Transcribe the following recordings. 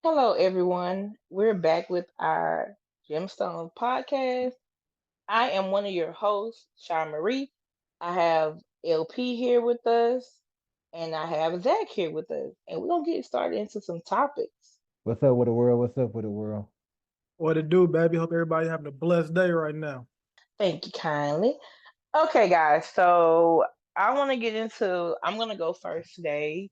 Hello, everyone. We're back with our Gemstones podcast. I am one of your hosts, Sha Marie. I have LP here with us, and I have Zack here with us. And we're going to get started into some topics. What's up with the world? What's up with the world? What it do, baby? Hope everybody having a blessed day right now. Thank you kindly. Okay, guys. So I'm going to go first today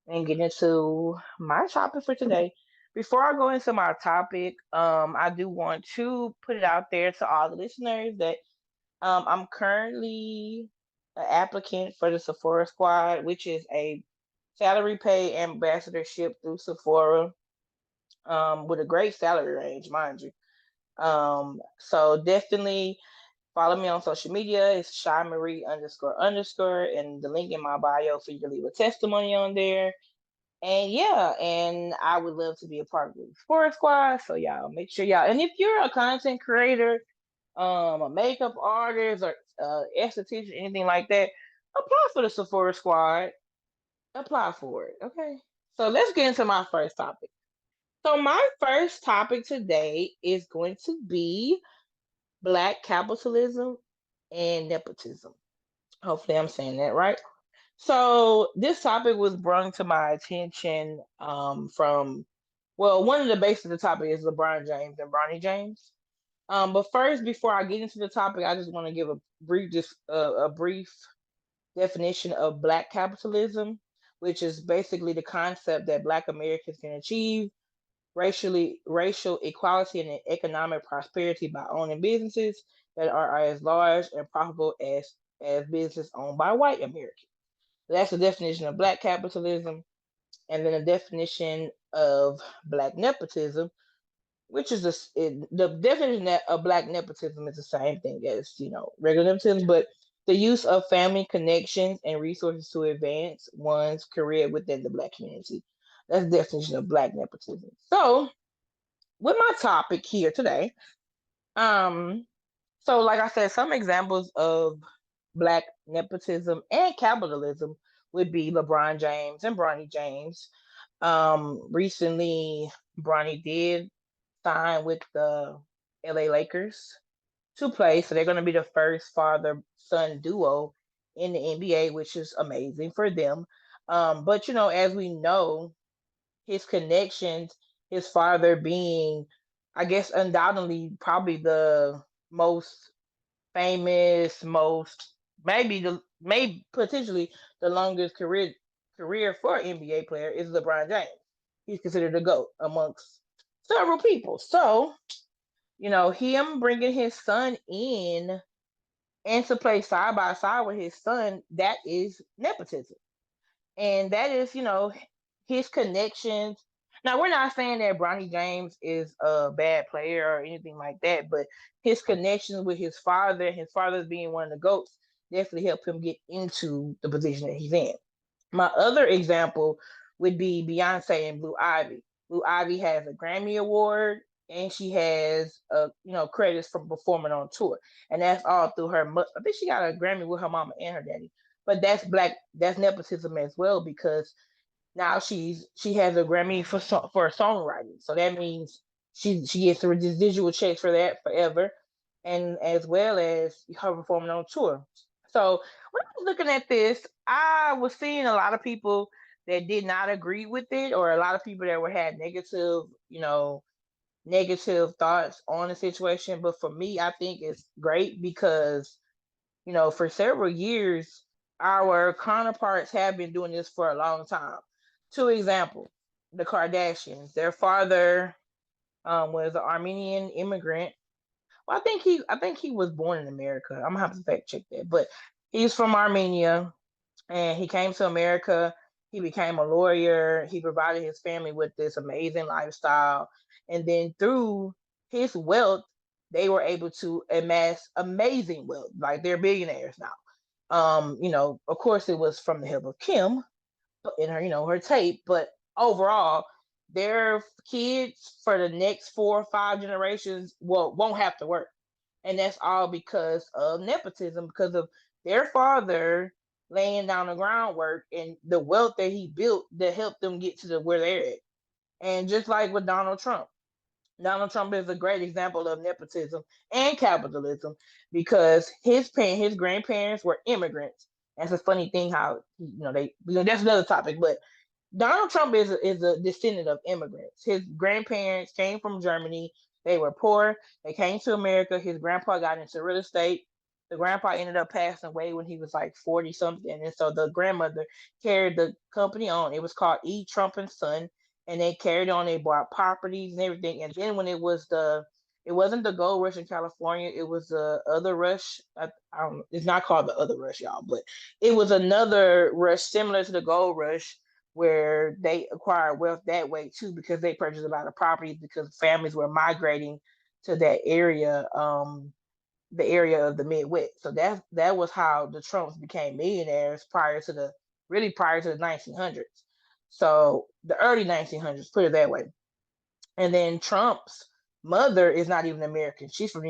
and get into my topic for today. Before I go into my topic, I do want to put it out there to all the listeners that I'm currently an applicant for the Sephora Squad, which is a salary pay ambassadorship through Sephora, with a great salary range, mind you. So definitely follow me on social media. It's Shy Marie underscore underscore, and the link in my bio for you to leave a testimony on there. And yeah, and I would love to be a part of the Sports Squad. So y'all make sure y'all. And if you're a content creator, a makeup artist, or esthetician, anything like that, apply for the Sephora Squad. Apply for it. Okay. So let's get into my first topic. So my first topic today is going to be Black capitalism and nepotism. Hopefully, I'm saying that right. So this topic was brought to my attention from, well, one of the bases of the topic is LeBron James and Bronny James. But first, before I get into the topic, I just want to give a brief definition of Black capitalism, which is basically the concept that Black Americans can achieve racial equality and economic prosperity by owning businesses that are as large and profitable as business owned by white Americans. That's the definition of Black capitalism. And then a definition of Black nepotism, which is the definition of Black nepotism is the same thing as regular nepotism, but the use of family connections and resources to advance one's career within the Black community. That's the definition of Black nepotism. So, with my topic here today, um, so like I said, some examples of Black nepotism and capitalism would be LeBron James and Bronny James. Recently, Bronny did sign with the LA Lakers to play, so they're going to be the first father son duo in the NBA, which is amazing for them. But as we know, his connections, his father being, I guess, undoubtedly probably the most famous, most maybe potentially the longest career for an NBA player is LeBron James. He's considered a GOAT amongst several people. So, him bringing his son in and to play side by side with his son, that is nepotism. And that is, his connections. Now, we're not saying that Bronny James is a bad player or anything like that, but his connections with his father being one of the GOATs, definitely helped him get into the position that he's in. My other example would be Beyonce and Blue Ivy. Blue Ivy has a Grammy Award and she has credits from performing on tour, and that's all through her. I think she got a Grammy with her mama and her daddy, but that's nepotism as well because now she has a Grammy for songwriting, so that means she gets the residual checks for that forever, and as well as her performing on tour. So when I was looking at this, I was seeing a lot of people that did not agree with it, or a lot of people that were had negative thoughts on the situation. But for me, I think it's great because for several years, our counterparts have been doing this for a long time. Two examples: the Kardashians. Their father was an Armenian immigrant. Well, I think he was born in America. I'm gonna have to fact check that, but he's from Armenia, and he came to America. He became a lawyer. He provided his family with this amazing lifestyle, and then through his wealth, they were able to amass amazing wealth. Like they're billionaires now. Of course, it was from the help of Kim in her tape, but overall, their kids for the next 4 or 5 generations won't have to work, and that's all because of nepotism, because of their father laying down the groundwork and the wealth that he built that helped them get to where they're at. And just like with Donald Trump is a great example of nepotism and capitalism because his grandparents were immigrants. That's a funny thing how that's another topic, but Donald Trump is a descendant of immigrants. His grandparents came from Germany. They were poor. They came to America. His grandpa got into real estate. The grandpa ended up passing away when he was like 40 something. And so the grandmother carried the company on. It was called E. Trump and Son. And they carried on. They bought properties and everything. And then when it wasn't the gold rush in California. It was the other rush. I don't, it's not called the other rush, y'all, but it was another rush similar to the gold rush where they acquired wealth that way too because they purchased a lot of properties because families were migrating to that area, the area of the Midwest. So that was how the Trumps became millionaires prior to the 1900s. So the early 1900s, put it that way. And then Trump's mother is not even American. She's from the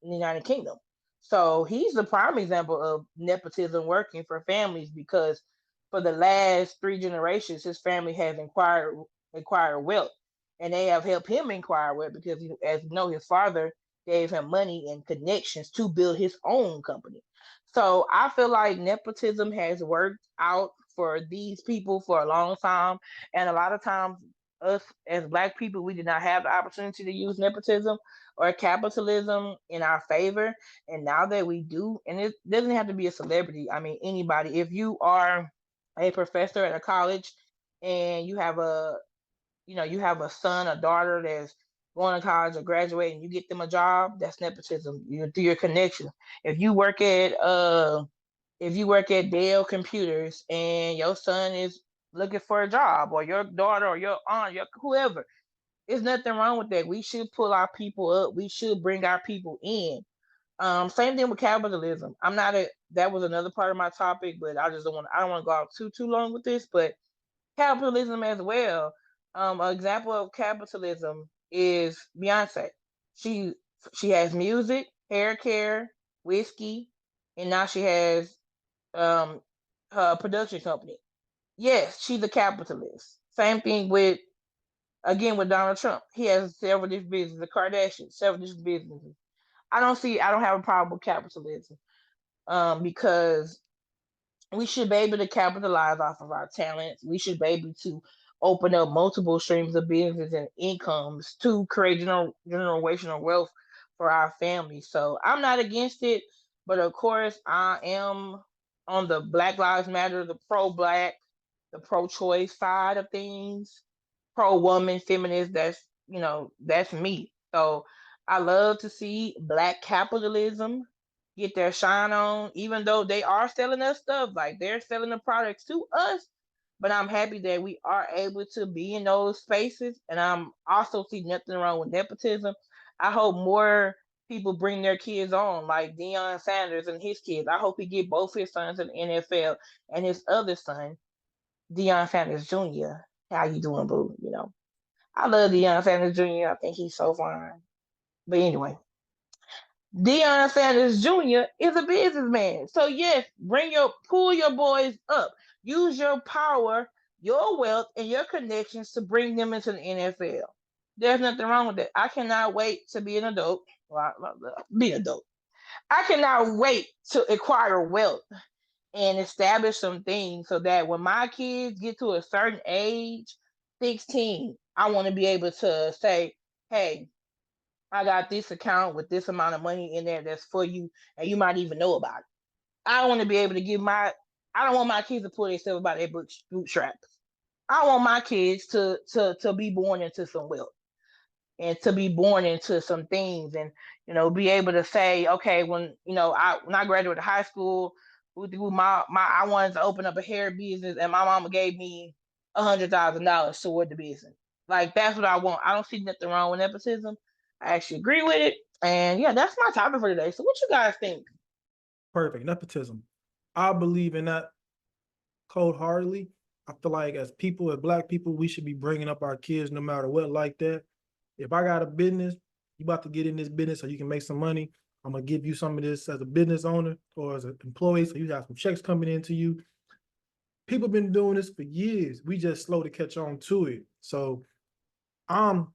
United Kingdom. So he's the prime example of nepotism working for families because for the last three generations, his family has acquired wealth, and they have helped him acquire wealth because, as you know, his father gave him money and connections to build his own company. So I feel like nepotism has worked out for these people for a long time, and a lot of times us as black people, we did not have the opportunity to use nepotism or capitalism in our favor. And now that we do, and it doesn't have to be a celebrity. I mean, anybody. If you are a professor at a college and you have a son, a daughter that's going to college or graduating, you get them a job, that's nepotism. You through your connection. If you work at if you work at Dell Computers and your son is looking for a job, or your daughter or your aunt, your whoever, there's nothing wrong with that. We should pull our people up. We should bring our people in. Same thing with capitalism. I'm not a That was another part of my topic, but I don't want to go out too long with this, but capitalism as well. An example of capitalism is Beyonce. She she has music, hair care, whiskey, and now she has um her production company. Yes, she's a capitalist. Same thing with again with Donald Trump. He has several different businesses. The Kardashians, several different businesses. I don't have a problem with capitalism. Because we should be able to capitalize off of our talents. We should be able to open up multiple streams of business and incomes to create generational wealth for our family. So I'm not against it, but of course I am on the Black Lives Matter, the pro-black, the pro-choice side of things, pro-woman, feminist. That's me. So I love to see black capitalism get their shine on, even though they are selling us stuff, like they're selling the products to us. But I'm happy that we are able to be in those spaces. And I'm also see nothing wrong with nepotism. I hope more people bring their kids on, like Deion Sanders and his kids. I hope he get both his sons in the NFL and his other son, Deion Sanders Jr. How you doing, boo? I love Deion Sanders Jr. I think he's so fine. But anyway, Deion Sanders Jr. is a businessman. So yes, pull your boys up. Use your power, your wealth, and your connections to bring them into the NFL. There's nothing wrong with that. I cannot wait to be an adult. Well, be an adult. I cannot wait to acquire wealth and establish some things so that when my kids get to a certain age, 16, I want to be able to say, hey, I got this account with this amount of money in there that's for you, and you might even know about it. I want to be able to I don't want my kids to pull themselves by their bootstraps. I want my kids to be born into some wealth and to be born into some things, and be able to say, okay, when I graduated high school, I wanted to open up a hair business, and my mama gave me $100,000 toward the business. Like that's what I want. I don't see nothing wrong with nepotism. I actually agree with it, and yeah, that's my topic for today. So what you guys think? Perfect. Nepotism. I believe in that cold-heartedly. I feel like as people, as black people, we should be bringing up our kids no matter what like that. If I got a business, you about to get in this business so you can make some money. I'm going to give you some of this as a business owner or as an employee so you have some checks coming into you. People been doing this for years. We just slow to catch on to it. So I'm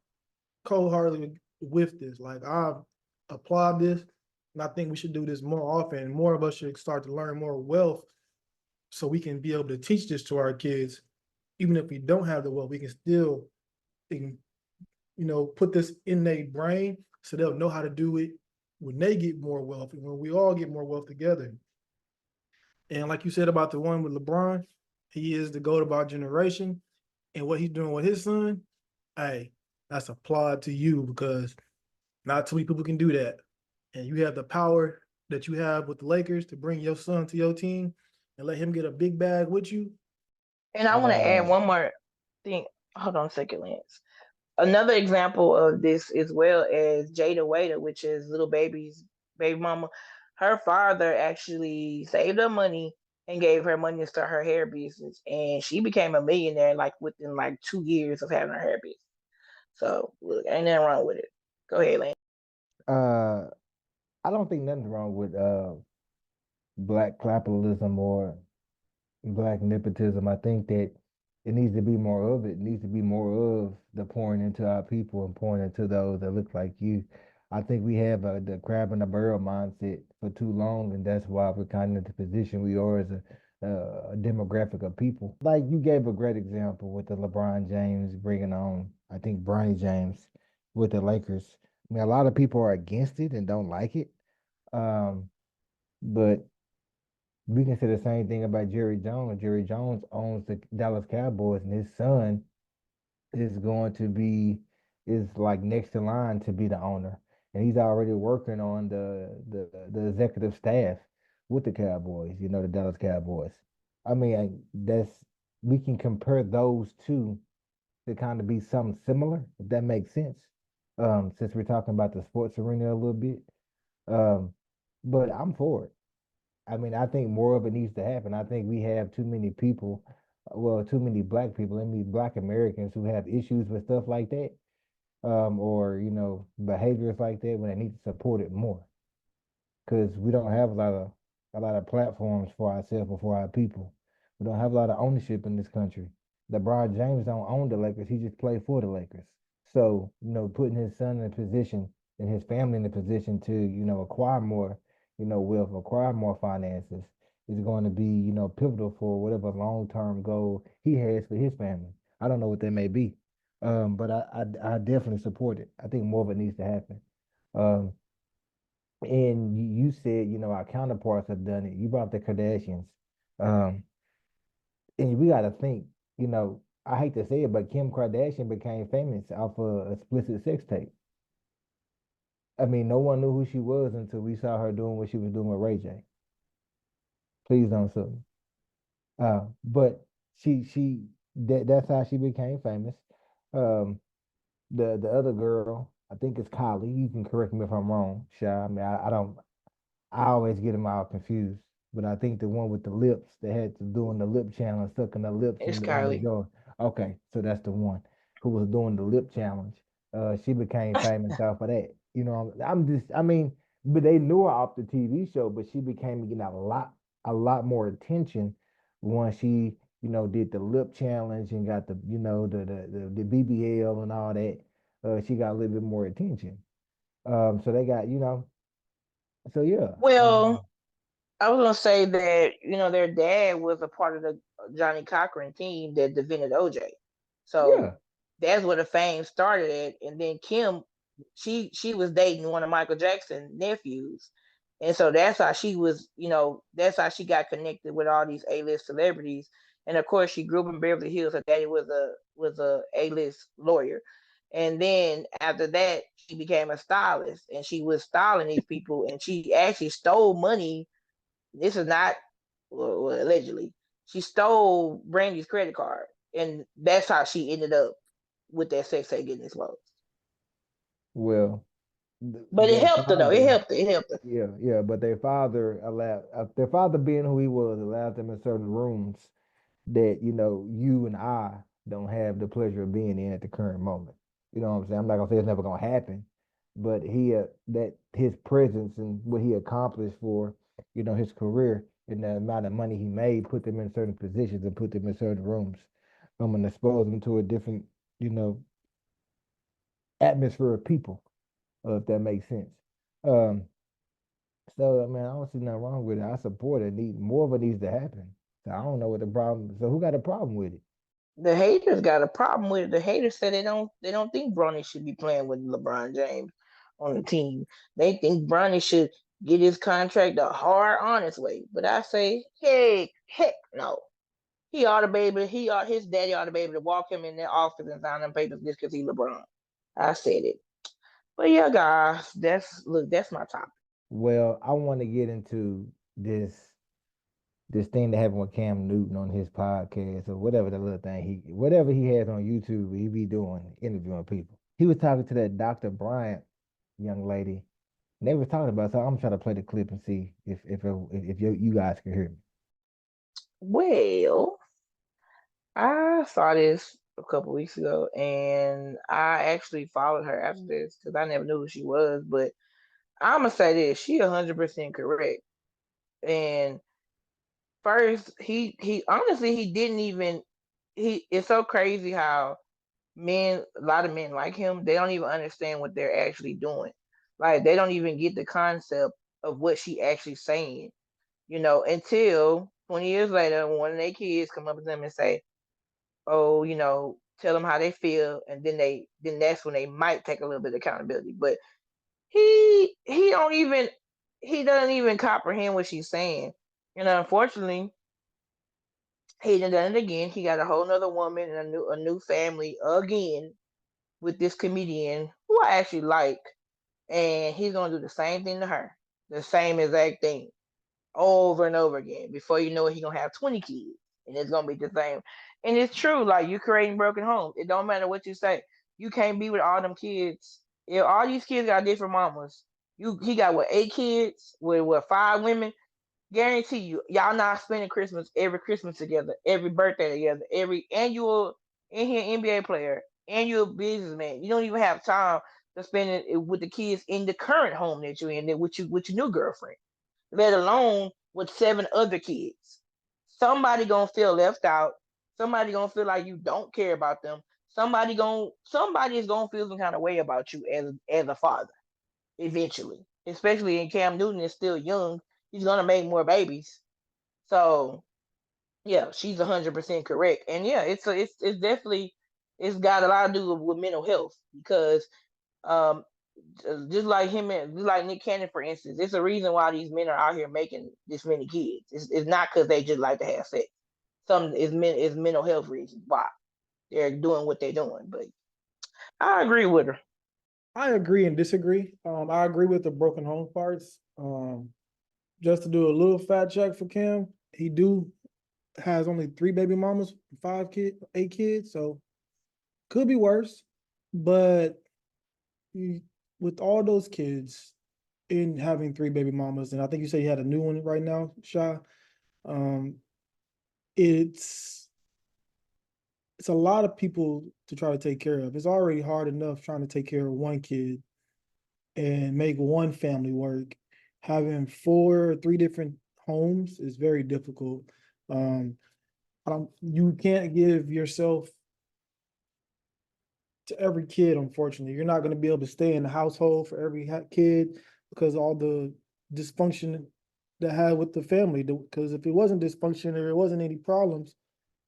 cold heartedly with this. Like I applaud this, and I think we should do this more often. And more of us should start to learn more wealth, so we can be able to teach this to our kids. Even if we don't have the wealth, we can still, put this in their brain so they'll know how to do it when they get more wealth and when we all get more wealth together. And like you said about the one with LeBron, he is the GOAT of our generation. And what he's doing with his son, hey, that's applaud to you because not too many people can do that. And you have the power that you have with the Lakers to bring your son to your team and let him get a big bag with you. And I want to add Uh, one more thing. Hold on a second, Lance. Another example of this as well as Jada Waiter, which is little baby's baby mama. Her father actually saved her money and gave her money to start her hair business, and she became a millionaire like within like 2 years of having her hair business. So look, ain't nothing wrong with it. Go ahead, Lance. uh, I don't think nothing's wrong with black capitalism or black nepotism. I think that it needs to be more of it. It needs to be more of the pouring into our people and pouring into those that look like you. I think we have the crab in the barrel mindset for too long, and that's why we're kind of in the position we are as a demographic of people. Like you gave a great example with the LeBron James bringing on, I think, Bronny James with the Lakers. I mean, a lot of people are against it and don't like it. Um, but we can say the same thing about Jerry Jones. Jerry Jones owns the Dallas Cowboys, and his son is going to be is like next in line to be the owner, and he's already working on the executive staff with the Cowboys. You know, the Dallas Cowboys. I mean, that's we can compare those two to kind of be something similar, if that makes sense. Since we're talking about the sports arena a little bit, um, but I'm for it. I mean, I think more of it needs to happen. I think we have too many people, well, too many black people, I mean, black Americans who have issues with stuff like that, or behaviors like that when they need to support it more because we don't have a lot of platforms for ourselves or for our people. We don't have a lot of ownership in this country. LeBron James don't own the Lakers; he just played for the Lakers. So putting his son in a position and his family in a position to acquire more, wealth, acquire more finances is going to be pivotal for whatever long term goal he has for his family. I don't know what that may be, but I definitely support it. I think more of it needs to happen. Um, and you said, our counterparts have done it. You brought up the Kardashians. Um, and we got to think, I hate to say it, but Kim Kardashian became famous off a explicit sex tape. I mean, no one knew who she was until we saw her doing what she was doing with Ray J. Please don't sue me. But that's how she became famous. Um, the other girl, I think it's Kylie. You can correct me if I'm wrong, Shy. I mean, I don't. I always get them all confused. But I think the one with the lips that had to doing the lip challenge, sucking the lips It's in the Kylie. jar. Okay, so that's the one who was doing the lip challenge. She became famous off of that. I mean, but they knew her off the TV show, but she became getting a lot more attention once she, did the lip challenge and got the BBL and all that. She got a little bit more attention. So they got, so yeah. Well, I was gonna say that their dad was a part of the Johnny Cochran team that defended OJ, so Yeah. that's where the fame started at. And then Kim, she was dating one of Michael Jackson's nephews, and so that's how she was, that's how she got connected with all these A-list celebrities. And of course, she grew up in Beverly Hills. Her daddy was a A-list lawyer, and then after that, she became a stylist, and she was styling these people, and she actually stole money. This is not, well, allegedly. She stole Brandy's credit card, and that's how she ended up with that sex tape getting exposed. Well, But it their helped her though. It father, helped her. It helped her. yeah, yeah, but their father being who he was, allowed them in certain rooms that you and I don't have the pleasure of being in at the current moment. You know what I'm saying? I'm not gonna say it's never gonna happen, but that his presence and what he accomplished for his career and the amount of money he made put them in certain positions and put them in certain rooms. And expose them to a different you know atmosphere of people, if that makes sense. Um, so man, I don't see nothing wrong with it. I support it. Need more of it needs to happen. So I don't know what the problem. So who got a problem with it? The haters got a problem with it. The haters said they don't think Bronny should be playing with LeBron James on the team. They think Bronny should get his contract the hard, honest way. But I say, heck no. He ought to be able. His daddy ought to be able to walk him in their office and sign them papers just because he LeBron. I said it. But yeah, guys, that's my topic. Well, I want to get into this thing that happened with Cam Newton on his podcast or whatever the little thing whatever he has on YouTube, he be doing interviewing people. He was talking to that Dr. Bryant young lady. And they was talking about. So I'm trying to play the clip and see if you guys can hear me. Well, I saw this a couple weeks ago, and I actually followed her after this because I never knew who she was. But I'm gonna say this: she 100% correct. And first, he honestly he didn't even he. It's so crazy how a lot of men like him, they don't even understand what they're actually doing. Like they don't even get the concept of what she actually saying. Until 20 years later, when one of their kids come up to them and say, oh, tell them how they feel, and then that's when they might take a little bit of accountability. But he don't even he doesn't even comprehend what she's saying. Unfortunately, he done it again. He got a whole nother woman and a new family again with this comedian who I actually like, and he's gonna do the same thing to her, the same exact thing over and over again. Before you know it, he's gonna have 20 kids, and it's gonna be the same. And it's true, like you creating broken homes. It don't matter what you say. You can't be with all them kids. If all these kids got different mamas, he got what 8 kids with what 5 women. Guarantee you, y'all not spending Christmas every Christmas together, every birthday together, every annual in here NBA player, annual businessman. You don't even have time to spend it with the kids in the current home that you're in, with your new girlfriend, let alone with 7 other kids. Somebody gonna feel left out. Somebody gonna feel like you don't care about them. Somebody is gonna feel some kind of way about you as a father eventually. Especially in Cam Newton is still young. He's gonna make more babies. So yeah, she's 100% correct. And yeah, it's definitely it's got a lot to do with mental health because um just like just like Nick Cannon, for instance, it's a reason why these men are out here making this many kids. It's not because they just like to have sex. Some is mental health reasons why they're doing what they're doing. But I agree with her. I agree and disagree. I agree with the broken home parts. Just to do a little fact check for Cam, he do has only 3 baby mamas, 8 kids, so could be worse. But he, with all those kids in having 3 baby mamas, and I think you say he had a new one right now, Sha. Um, it's it's a lot of people to try to take care of. It's already hard enough trying to take care of one kid and make one family work. Having 4 or 3 different homes is very difficult. Um, you can't give yourself to every kid, unfortunately. You're not going to be able to stay in the household for every kid because all the dysfunction that had with the family. Because if it wasn't dysfunction or it wasn't any problems,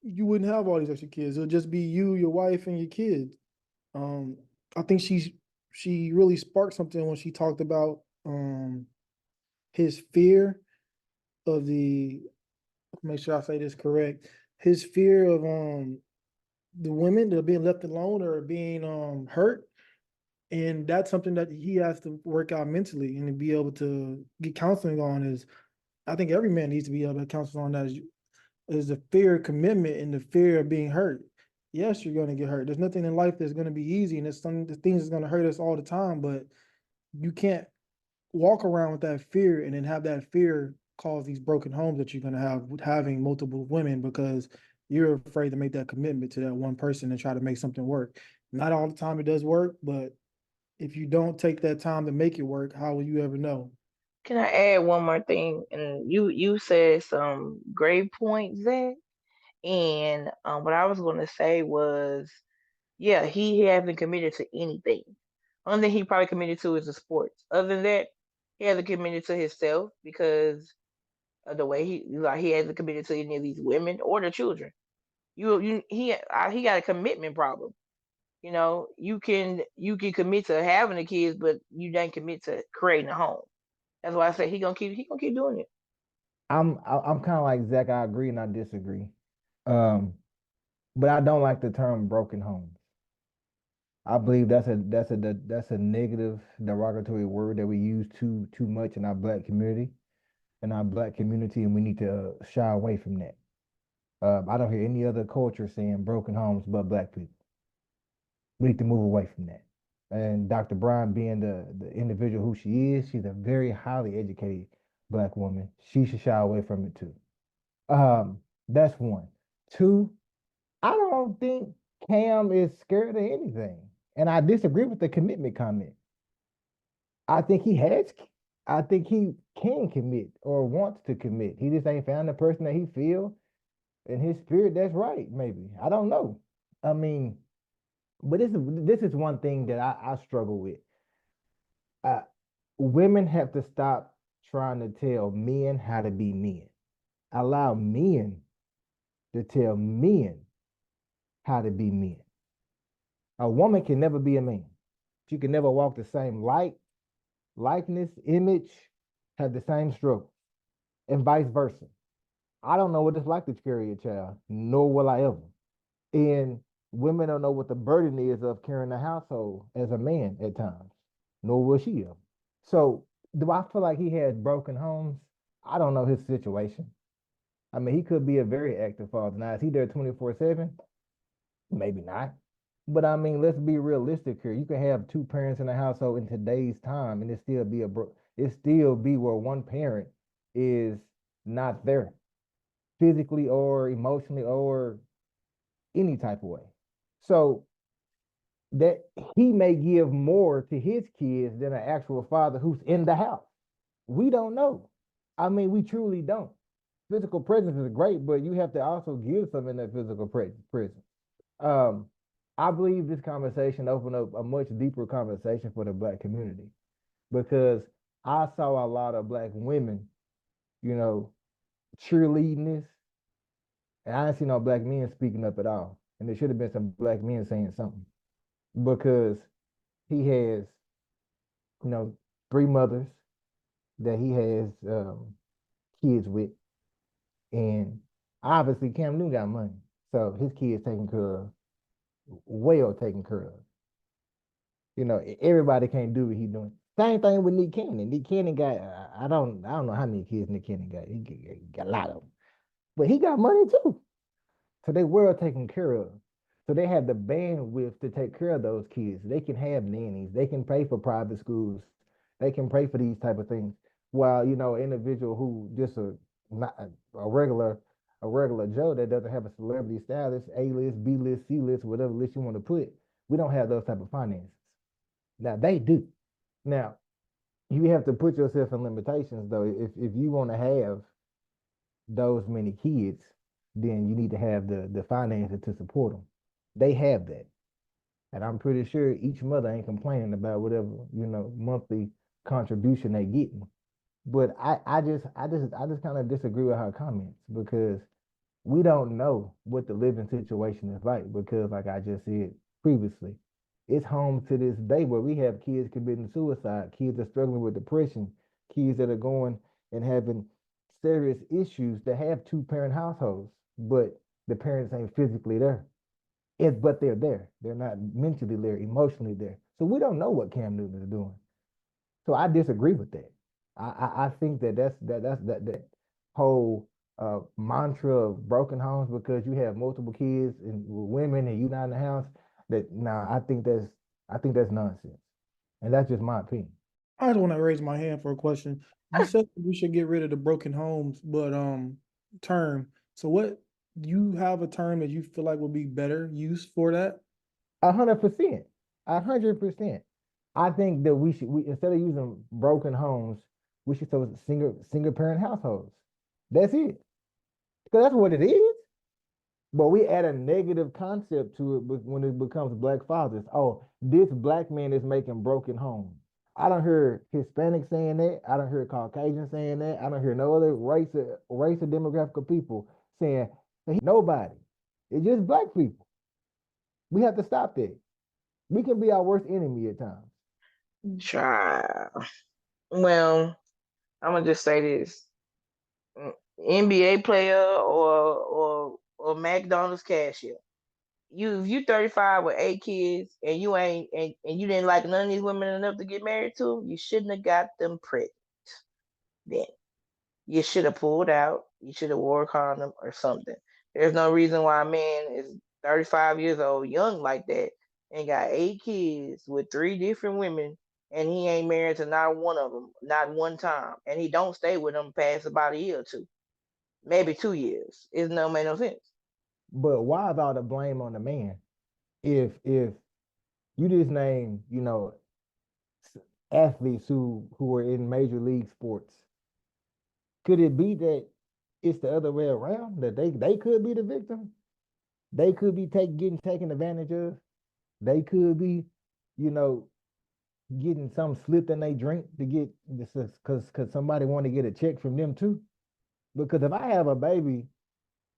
you wouldn't have all these extra kids. It'll just be you, your wife, and your kids. Um, I think she really sparked something when she talked about his fear of the make sure I say this correct. His fear of the women that are being left alone or being hurt. And that's something that he has to work out mentally and to be able to get counseling on is I think every man needs to be able to counsel on that is the fear of commitment and the fear of being hurt. Yes, you're gonna get hurt. There's nothing in life that's gonna be easy and there's some the things that's gonna hurt us all the time, but you can't walk around with that fear and then have that fear cause these broken homes that you're going to have with having multiple women because you're afraid to make that commitment to that one person and try to make something work. Not all the time it does work, but if you don't take that time to make it work, how will you ever know? Can I add one more thing? And you said some great points, Zach. And what I was going to say was, yeah, he hasn't committed to anything. Only thing he probably committed to is the sports. Other than that, he hasn't committed to himself because of the way he hasn't committed to any of these women or the children. He got a commitment problem. You can commit to having the kids, but you don't commit to creating a home. That's why I say he gonna keep doing it. I'm kind of like Zach. I agree and I disagree. Um, but I don't like the term broken homes. I believe that's a negative derogatory word that we use too much in our black community, and we need to shy away from that. I don't hear any other culture saying broken homes but black people. We need to move away from that. And Dr. Bryant being the individual who she is, she's a very highly educated black woman. She should shy away from it too. That's one. Two, I don't think Cam is scared of anything. And I disagree with the commitment comment. I think he has, I think he can commit or wants to commit. He just ain't found the person that he feel in his spirit that's right, maybe. I don't know. I mean, but this is one thing that I struggle with. Uh, Women have to stop trying to tell men how to be men. Allow men to tell men how to be men. A woman can never be a man. She can never walk the same likeness, image, have the same struggle, and vice versa. I don't know what it's like to carry a child, nor will I ever. And women don't know what the burden is of carrying a household as a man at times, nor will she ever. So, do I feel like he has broken homes? I don't know his situation. I mean, he could be a very active father. Now, is he there 24/7? Maybe not. But I mean, let's be realistic here. You can have two parents in a household in today's time, and it still be where one parent is not there physically or emotionally or any type of way. So that he may give more to his kids than an actual father who's in the house. We don't know. I mean, we truly don't. Physical presence is great, but you have to also give some in that physical presence. Um, I believe this conversation opened up a much deeper conversation for the black community because I saw a lot of black women, you know, cheerleading this, and I didn't see no black men speaking up at all. And there should have been some black men saying something because he has, you know, three mothers that he has kids with, and obviously Cam Newton got money, so his kids taken care of, well taken care of. Everybody can't do what he's doing. Same thing with Nick Cannon. Nick Cannon got I don't know how many kids Nick Cannon got. He got a lot of them, but he got money too. So they were taken care of. So they have the bandwidth to take care of those kids. They can have nannies. They can pay for private schools. They can pay for these type of things. While an individual who just not a regular Joe that doesn't have a celebrity status, A list, B list, C list, whatever list you want to put, we don't have those type of finances. Now they do. Now you have to put yourself in limitations though. If you want to have those many kids, then you need to have the finances to support them. They have that, and I'm pretty sure each mother ain't complaining about whatever monthly contribution they getting. But I just kind of disagree with her comments because we don't know what the living situation is like because, like I just said previously, it's home to this day where we have kids committing suicide, kids are struggling with depression, kids that are going and having serious issues that have two-parent households, but the parents ain't physically there. But they're there. They're not mentally there, emotionally there. So we don't know what Cam Newton is doing. So I disagree with that. I think that whole mantra of broken homes because you have multiple kids and women and you not in the house. That nah, I think that's nonsense, and that's just my opinion. I just want to raise my hand for a question. You said we should get rid of the broken homes, but term. So what you have a term that you feel like would be better use for that? 100%, 100%. I think that we instead of using broken homes, we should say single parent households. That's it, because that's what it is. But we add a negative concept to it when it becomes black fathers. Oh, this black man is making broken homes. I don't hear Hispanic saying that. I don't hear Caucasian saying that. I don't hear no other race or demographic of people saying nobody. It's just black people. We have to stop that. We can be our worst enemy at times. Child. Well, I'm gonna just say this: NBA player or McDonald's cashier. If you 35 with 8 kids and you didn't like none of these women enough to get married to, you shouldn't have got them pregnant. Then you should have pulled out. You should have wore a condom or something. There's no reason why a man is 35 years old, young like that, and got 8 kids with 3 different women, and he ain't married to not one of them, not one time, and he don't stay with them past about a year or two, maybe 2 years. It no make no sense. But why is all the blame on the man? If you just name, athletes who are in major league sports, could it be that it's the other way around? That they could be the victim? They could be getting taken advantage of. They could be, you know, getting some slipped in they drink to get this because somebody want to get a check from them too. Because if I have a baby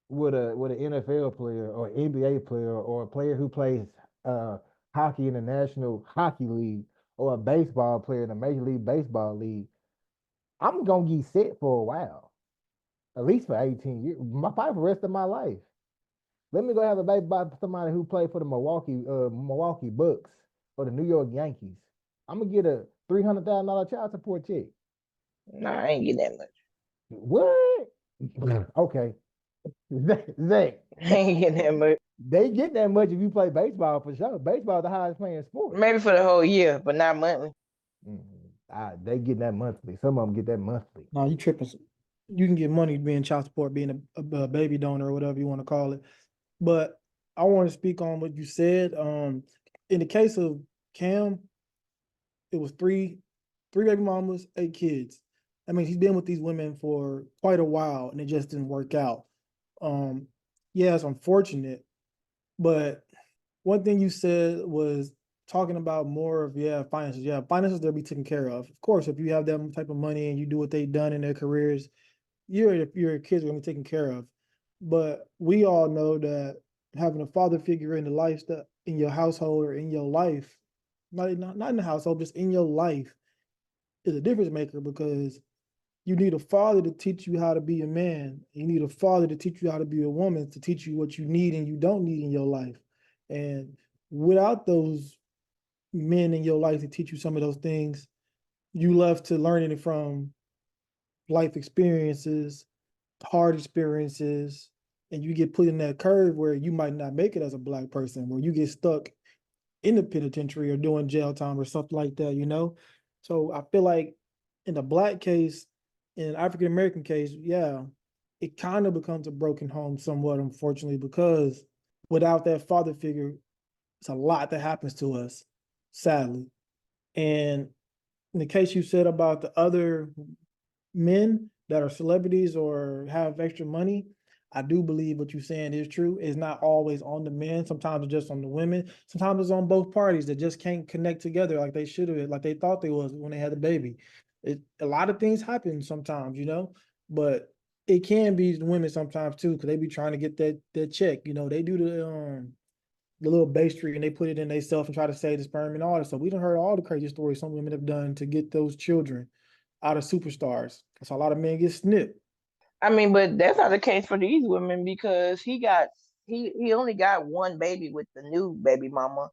with an NFL player or NBA player or a player who plays uh, hockey in the National Hockey League or a baseball player in the Major League Baseball League, I'm gonna get set for a while, at least for 18 years, probably for the rest of my life. Let me go have a baby by somebody who played for the Milwaukee Bucks or the New York Yankees. I'm gonna get a $300,000 child support check. Nah, I ain't getting that much. What? Okay, Zach, I ain't getting that much. they get that much if you play baseball for sure. Baseball is the highest paying sport. Maybe for the whole year, but not monthly. They get that monthly. Some of them get that monthly. No, you tripping. You can get money being child support, being a baby donor or whatever you want to call it. But I want to speak on what you said. In the case of Cam, it was three baby mamas, 8 kids. I mean, he's been with these women for quite a while, and it just didn't work out. Um, yeah, it's unfortunate, but one thing you said was talking about more of finances. Yeah, finances they'll be taken care of. Of course, if you have that type of money and you do what they've done in their careers, your kids are gonna be taken care of. But we all know that having a father figure in the lifestyle in your household or in your life, not in the household, just in your life, is a difference maker because you need a father to teach you how to be a man. You need a father to teach you how to be a woman, to teach you what you need and you don't need in your life. And without those men in your life to teach you some of those things, you left to learning it from life experiences, hard experiences, and you get put in that curve where you might not make it as a black person, where you get stuck in the penitentiary or doing jail time or something like that, you know? So I feel like in the black case, in an African American case, yeah, it kind of becomes a broken home somewhat, unfortunately, because without that father figure, it's a lot that happens to us, sadly. And in the case you said about the other men that are celebrities or have extra money, I do believe what you're saying is true. It's not always on the men. Sometimes it's just on the women. Sometimes it's on both parties that just can't connect together like they should have, like they thought they was when they had the baby. A lot of things happen sometimes, but it can be the women sometimes too, because they be trying to get that check. They do the little pastry and they put it in themselves and try to save the sperm and all that. So we done heard all the crazy stories some women have done to get those children out of superstars. So a lot of men get snipped. I mean, but that's not the case for these women because he only got one baby with the new baby mama,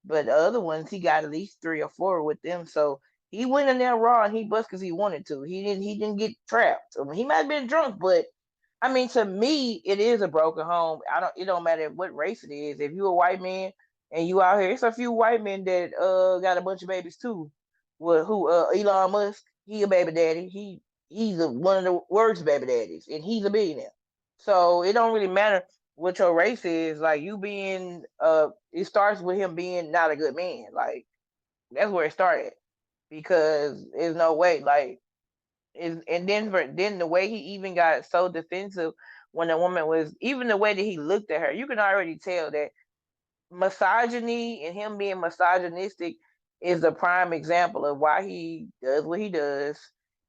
but the other ones he got at least 3 or 4 with them. So he went in there raw and he bust because he wanted to. He didn't get trapped. I mean, he might have been drunk, but I mean, to me, it is a broken home. It don't matter what race it is. If you a white man and you out here, it's a few white men that got a bunch of babies too. Who Elon Musk? He a baby daddy. He's one of the worst baby daddies, and he's a billionaire. So it don't really matter what your race is. Like you being it starts with him being not a good man. Like that's where it started because there's no way. Like is and then the way he even got so defensive when a woman was, even the way that he looked at her, you can already tell that misogyny and him being misogynistic is the prime example of why he does what he does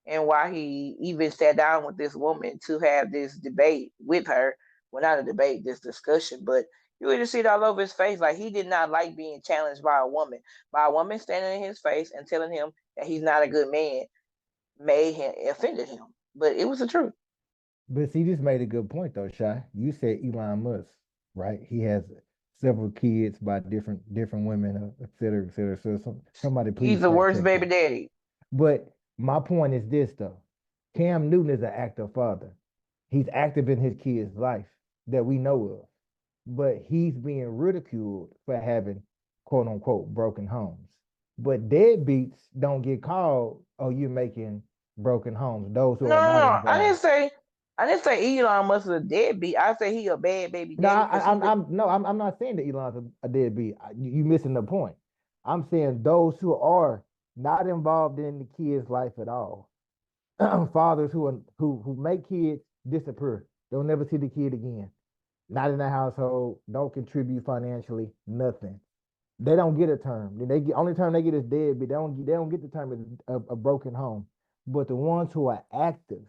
and why he even sat down with this woman to have this debate with her. Well, not a debate, this discussion, but you would just see it all over his face. Like he did not like being challenged by a woman standing in his face and telling him that he's not a good man, made him offended him. But it was the truth. But see, this made a good point though, Shy. You said Elon Musk, right? He has several kids by different women, et cetera, et cetera. So somebody He's please the fact worst check baby that. daddy. But my point is this though. Cam Newton is an active father. He's active in his kid's life that we know of. But he's being ridiculed for having quote unquote broken homes. But deadbeats don't get called, oh, you're making broken homes, those who No, are no, not no. involved. I didn't say Elon Musk is a deadbeat. I say he a bad baby No, daddy because he did. I'm not saying that Elon's a deadbeat. You missing the point. I'm saying those who are not involved in the kid's life at all, fathers who make kids disappear. They'll never see the kid again. Not in the household. Don't contribute financially. Nothing. They don't get a term. They get only term they get is deadbeat. They don't get the term as a broken home. But the ones who are active,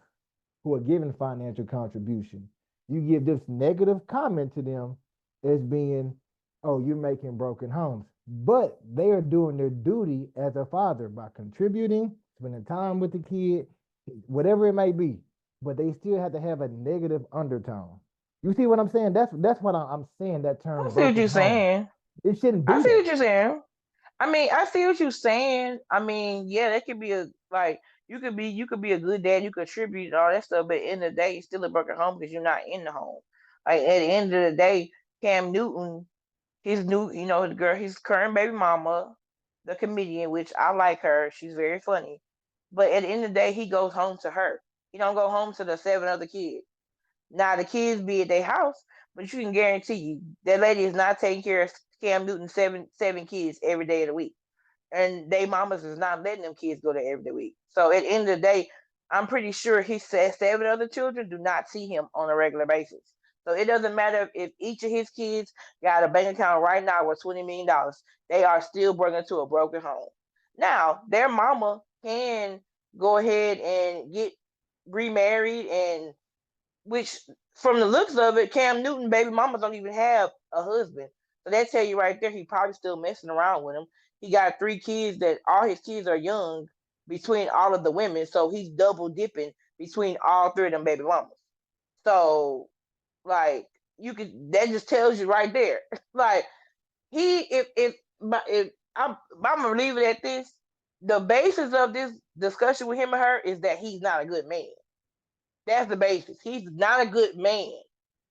who are giving financial contribution, you give this negative comment to them as being, oh, you're making broken homes. But they are doing their duty as a father by contributing, spending time with the kid, whatever it may be. But they still have to have a negative undertone. You see what I'm saying? That's what I'm saying. That I term see what broken you're home. saying. It shouldn't I be see that. what you're saying. I mean, I see what you're saying. I mean, yeah, that could be a like you could be a good dad, you contribute and all that stuff, but in the day, it's still a broken home because you're not in the home. Like at the end of the day, Cam Newton, his new, his girl, his current baby mama, the comedian, which I like her. She's very funny. But at the end of the day, he goes home to her. He don't go home to the seven other kids. Now the kids be at their house, but you can guarantee you that lady is not taking care of Cam Newton seven kids every day of the week, and they mamas is not letting them kids go there every week. So at the end of the day, I'm pretty sure he said seven other children do not see him on a regular basis. So it doesn't matter if each of his kids got a bank account right now with $20 million, they are still bringing to a broken home. Now their mama can go ahead and get remarried, and which from the looks of it, Cam Newton baby mamas don't even have a husband. So that tell you right there he probably still messing around with him. He got three kids that all his kids are young between all of the women, so he's double dipping between all three of them baby mamas. So like you could that just tells you right there. Like he if I'm gonna leave it at this. The basis of this discussion with him and her is that he's not a good man. That's the basis. He's not a good man,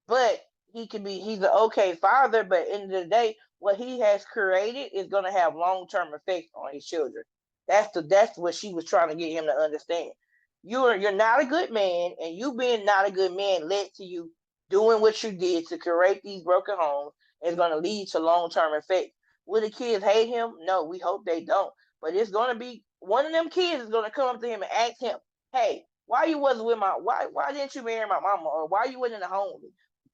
but he's an okay father, but at the end of the day, what he has created is gonna have long-term effects on his children. That's what she was trying to get him to understand. You're not a good man, and you being not a good man led to you doing what you did to create these broken homes, and it's gonna lead to long-term effects. Will the kids hate him? No, we hope they don't. But it's gonna be one of them kids is gonna come up to him and ask him, hey, why you wasn't with my why didn't you marry my mama, or why you wasn't in the home?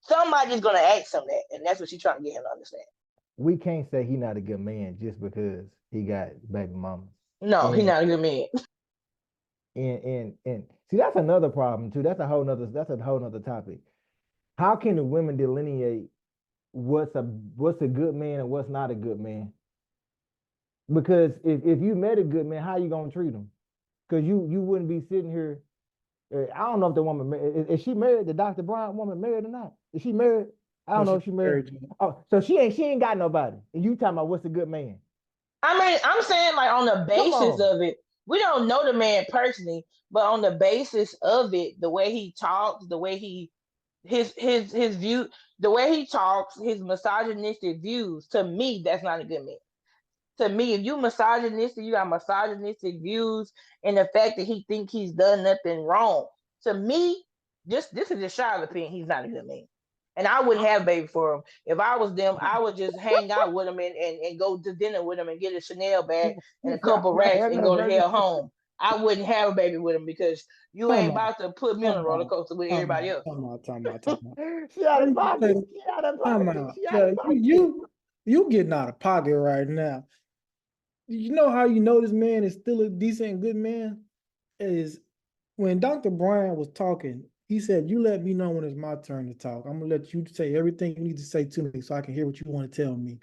Somebody's gonna ask him that, and that's what she's trying to get him to understand. We can't say he not a good man just because he got baby mamas. No, he's And not a good man. and see that's another problem too. That's a whole nother topic. How can the women delineate what's a good man and what's not a good man? Because if you met a good man, how you gonna treat him? Because you wouldn't be sitting here. I don't know if the woman is she married? The Dr. Bryant woman married or not? Is she married? I No, don't know she's if she married. married. Oh, so she ain't got nobody. And you talking about what's a good man? I mean, I'm saying like on the Come basis on. of it, we don't know the man personally, but on the basis of it, the way he talks, the way he his view, the way he talks, his misogynistic views, to me, that's not a good man. To me, if you misogynistic, you got misogynistic views, and the fact that he think he's done nothing wrong. To me, this is just Charlotte's opinion. He's not a good man, and I wouldn't have a baby for him. If I was them, I would just hang out with him and go to dinner with him and get a Chanel bag and a couple racks Right, and go to hell home. I wouldn't have a baby with him because you Time ain't out. about to put me on a Time roller out. coaster with Time everybody out. else. Time out. Time out. Time out. She out Let of me just say, pocket. She out of time pocket. out. She out Yeah, of you pocket. you getting out of pocket right now. You know how you know this man is still a decent and good man is when Dr. Bryant was talking. He said, "You let me know when it's my turn to talk. I'm gonna let you say everything you need to say to me, so I can hear what you want to tell me."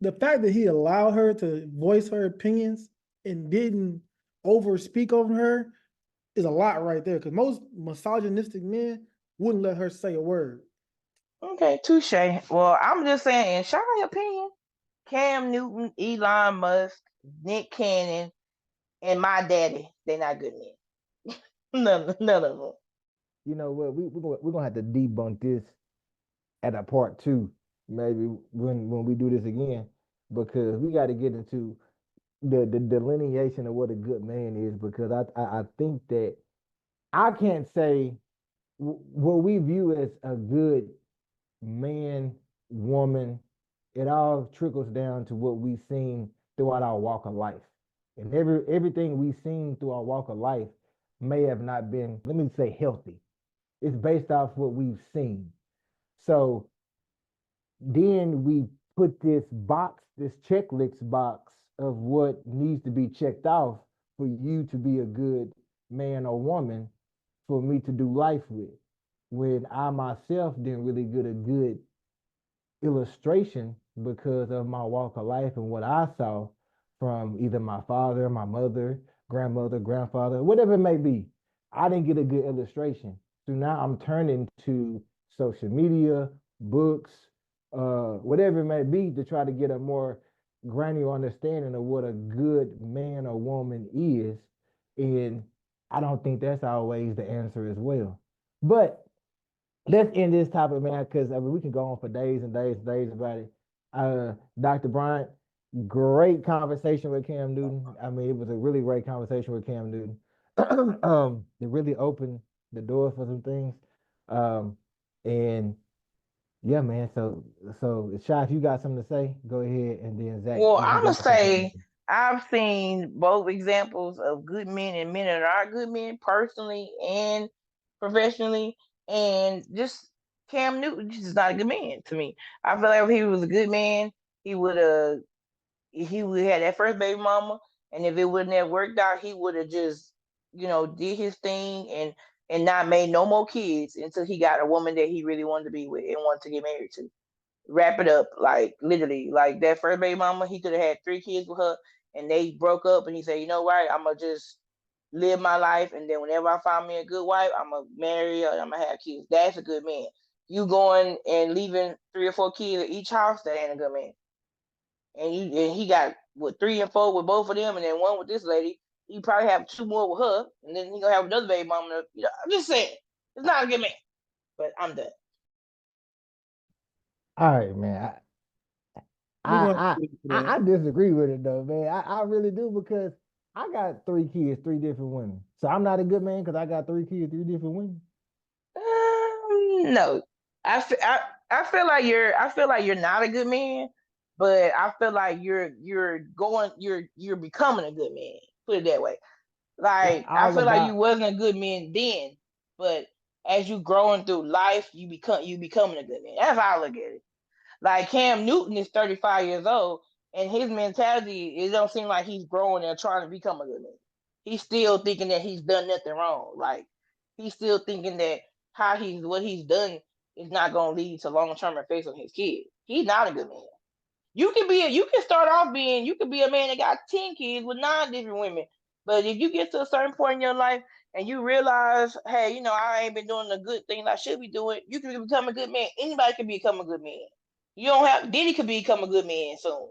The fact that he allowed her to voice her opinions and didn't over speak over her is a lot right there. Because most misogynistic men wouldn't let her say a word. Okay, touche. Well, I'm just saying, in Shaw's opinion, Cam Newton, Elon Musk, Nick Cannon, and my daddy, they're not good men. None of them. You know what? We're gonna have to debunk this at a part two, maybe when we do this again, because we got to get into the delineation of what a good man is. Because I think that I can't say what we view as a good man, woman, it all trickles down to what we've seen throughout our walk of life. And everything we've seen through our walk of life may have not been, let me say, healthy. It's based off what we've seen. So then we put this box, this checklist box of what needs to be checked off for you to be a good man or woman for me to do life with. When I myself didn't really get a good illustration because of my walk of life and what I saw from either my father, my mother, grandmother, grandfather, whatever it may be. I didn't get a good illustration. So now I'm turning to social media, books, whatever it may be to try to get a more granular understanding of what a good man or woman is. And I don't think that's always the answer as well. But let's end this topic, man, because I mean we can go on for days and days and days about it. Dr. Bryant, great conversation with Cam Newton. I mean, it was a really great conversation with Cam Newton. It really opened the door for some things. Um, and yeah, man. So Shy, if you got something to say, go ahead, and then Zach, Well, if you I'm gonna got something to say say. I've seen both examples of good men and men that are good men, personally and professionally, and just Cam Newton just not a good man to me. I feel like if he was a good man, he would have he would have that first baby mama, and if it wouldn't have worked out, he would have just did his thing and not made no more kids until he got a woman that he really wanted to be with and wanted to get married to. Wrap it up, like literally, like that first baby mama, he could have had 3 kids with her, and they broke up, and he said, you know what, I'm gonna just live my life, and then whenever I find me a good wife, I'm gonna marry her, and I'm gonna have kids. That's a good man. You going and leaving 3 or 4 kids at each house, that ain't a good man. And he got what 3 and 4 with both of them, and then one with this lady. He probably have 2 more with her, and then he gonna have another baby mama. I'm just saying, it's not a good man. But I'm done. All right, man. We're I gonna have I to leave it I, at I disagree with it though, man. I really do because I got 3 kids, 3 different women. So I'm not a good man because I got 3 kids, 3 different women. No, I feel like you're not a good man, but I feel like you're becoming a good man. Put it that way. It's Like I all feel like you about wasn't a good man then, but as you growing through life, you becoming a good man. That's how I look at it. Like Cam Newton is 35 years old, and his mentality, it don't seem like he's growing and trying to become a good man. He's still thinking that he's done nothing wrong. Like he's still thinking that what he's done is not going to lead to long term effects on his kid. He's not a good man. You can start off being you could be a man that got 10 kids with 9 different women, but if you get to a certain point in your life and you realize, hey, I ain't been doing the good thing I should be doing, you can become a good man. Anybody can become a good man. You don't have Diddy could become a good man soon.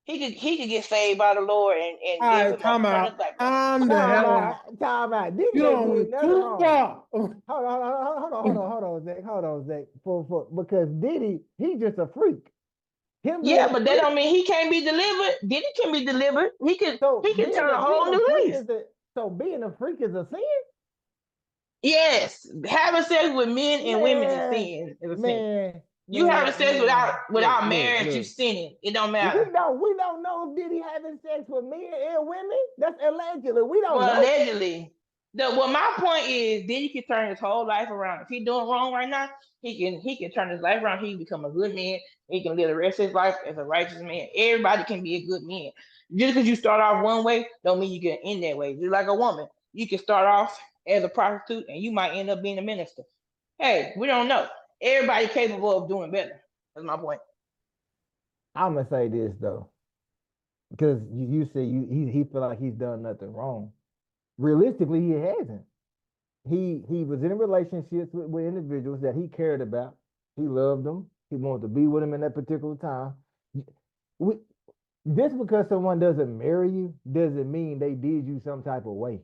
He could get saved by the Lord and all live right, him up, time turn his out. back on him. Calm the hell out. time out. Diddy You ain't don't did went nothing too wrong. far. Hold on, Zach. Hold on, Zach. Because Diddy, he just a freak. Him being Yeah, a but that freak. don't mean he can't be delivered. Diddy can be delivered. He could So he can turn a being whole a new freak leaf. is a so being a freak is a sin. Yes, having sex with men and women is Man, sin. Is a sin. man. You having Man, sex man, look, without look, marriage, you look. sinning. It don't We matter. don't know if Diddy having sex with men and women. That's allegedly. We don't Well, know. allegedly. My point is, then he can turn his whole life around. If he doing wrong right now, he can turn his life around. He can become a good man. He can live the rest of his life as a righteous man. Everybody can be a good man. Just because you start off one way, don't mean you can end that way. Just like a woman, you can start off as a prostitute and you might end up being a minister. Hey, we don't know. Everybody capable of doing better. That's my point. I'm gonna say this though, because you say he feel like he's done nothing wrong. Realistically, he hasn't. He was in relationships with individuals that he cared about. He loved them. He wanted to be with them in that particular time. We, just because someone doesn't marry you doesn't mean they did you some type of way.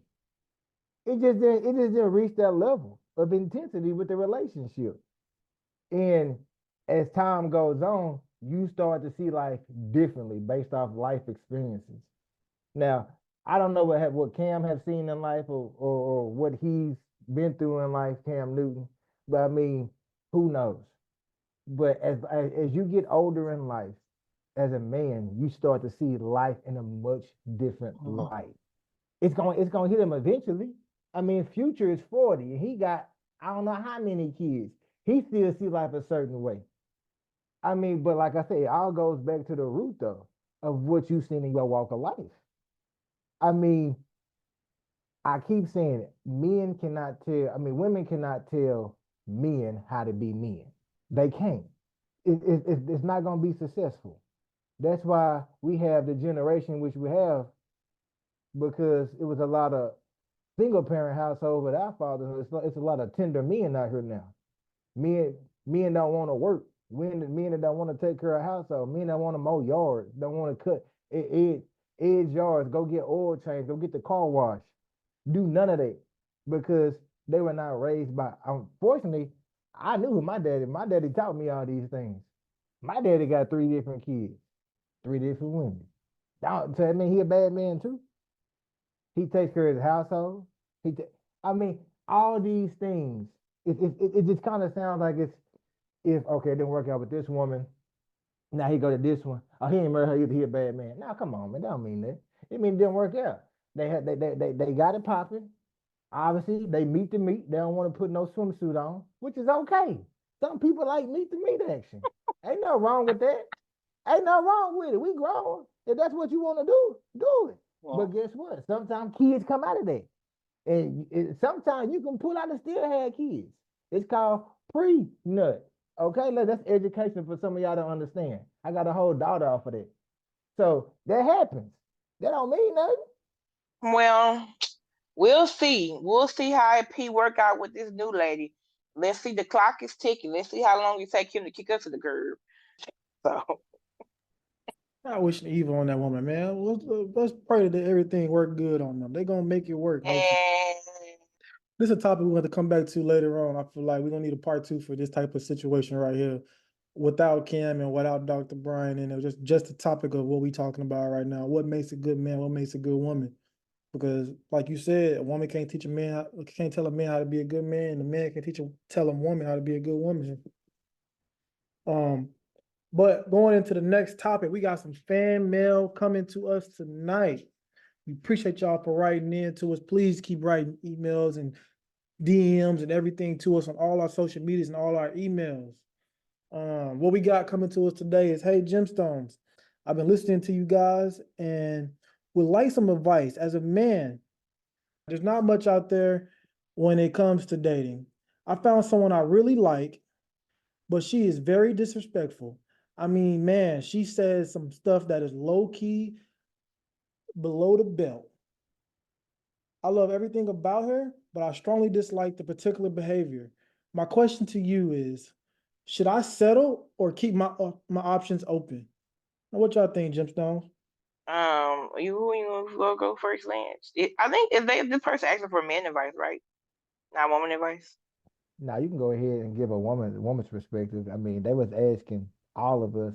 It just didn't reach that level of intensity with the relationship. And as time goes on, you start to see life differently based off life experiences. Now, I don't know what Cam have seen in life or what he's been through in life, Cam Newton. But I mean, who knows? But as you get older in life, as a man, you start to see life in a much different Mhm. light. It's gonna hit him eventually. I mean, Future is 40 and he got I don't know how many kids. He still see life a certain way. I mean, but like I say, it all goes back to the root though of what you've seen in your walk of life. I mean, I keep saying it. Men cannot tell, I mean, women cannot tell men how to be men. They can't. It's not going to be successful. That's why we have the generation which we have because it was a lot of single parent household without fathers. It's a lot of tender men out here now. Men men don't want to work. Men that don't want to take care of household. Men that want to mow yards, don't want to cut edge yards, go get oil change, go get the car wash. Do none of that because they were not raised by. Unfortunately, I knew my daddy. My daddy taught me all these things. My daddy got three different kids, three different women. So I mean, he a bad man too. He takes care of his household. He, ta- I mean, all these things. It just kind of sounds like it's if okay, it didn't work out with this woman. Now he go to this one. Oh, he ain't married her either. He a bad man. Now come on, man. That don't mean that. It mean it didn't work out. They got it popping. Obviously, they meet the meat. They don't want to put no swimsuit on, which is okay. Some people like meet the meat action. Ain't nothing wrong with that. Ain't nothing wrong with it. We grown. If that's what you want to do it. But Well, guess what? Sometimes kids come out of that. And sometimes you can pull out and still have kids. It's called pre-nut. Okay, look, that's education for some of y'all to understand. I got a whole daughter off of that. So that happens. That don't mean nothing. well, we'll see. We'll see how P work out with this new lady. Let's see. The clock is ticking. Let's see how long it take him to kick us to the curb. So, I wishing evil on that woman, man. Let's pray that everything work good on them. They're gonna make it work, hopefully. and This is a topic we're going to come back to later on. I feel like we're gonna need a part two for this type of situation right here, without Cam and without Dr. Brian, and it was just the topic of what we talking about right now. What makes a good man? What makes a good woman? Because, like you said, a woman can't teach a man, can't tell a man how to be a good man, and a man can tell a woman how to be a good woman. Um, but going into the next topic, we got some fan mail coming to us tonight. We appreciate y'all for writing in to us. Please keep writing emails and DMs and everything to us on all our social medias and all our emails. What we got coming to us today is, hey, Gemstones, I've been listening to you guys and would like some advice. As a man, there's not much out there when it comes to dating. I found someone I really like, but she is very disrespectful. I mean, man, she says some stuff that is low key below the belt. I love everything about her, but I strongly dislike the particular behavior. My question to you is, should I settle or keep my options open? Now, what y'all think, Gemstones? you go first, Lance. I think if this person asking for man advice, right? Not woman advice. Now you can go ahead and give a woman's perspective. I mean, they was asking all of us.